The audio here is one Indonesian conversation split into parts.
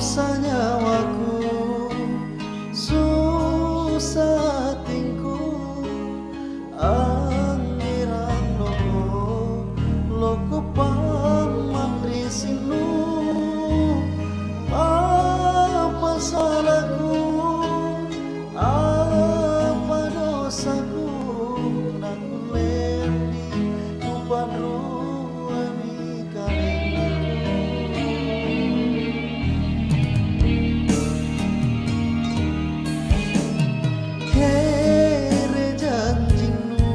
sanyawaku susah tingku angiran loko pamandri sinu apa salahku apa dosaku naku lendi kuban ruami kere janjinu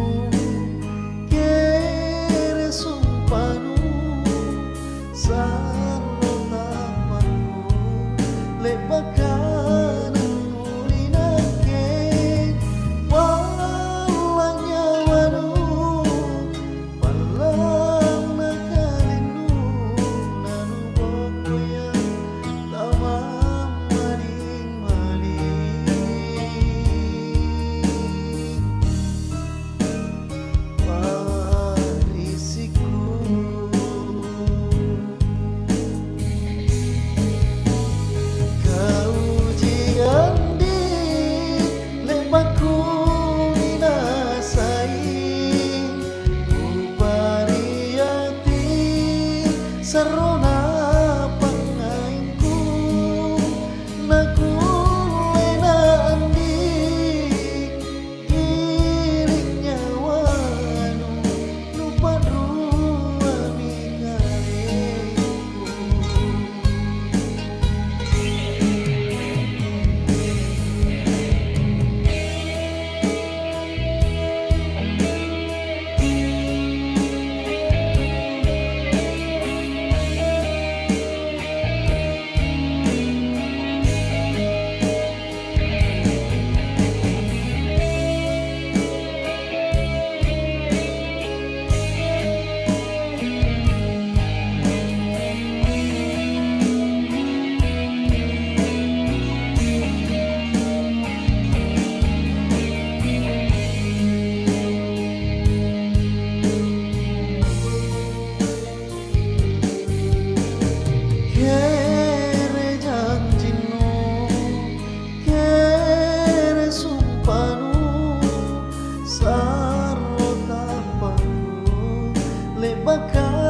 kere sumpahnu salo tapanku lepakan nulinake walang nyawanu walang nakalinu nanu bokoyan tamam maling-maling parisiku kaujian di lembaku minasai upariati serona pangainku naku lena andi kirik nyawanu lupa ruami kareku kere janjinu kere sumpahnu saro tapanku lebakan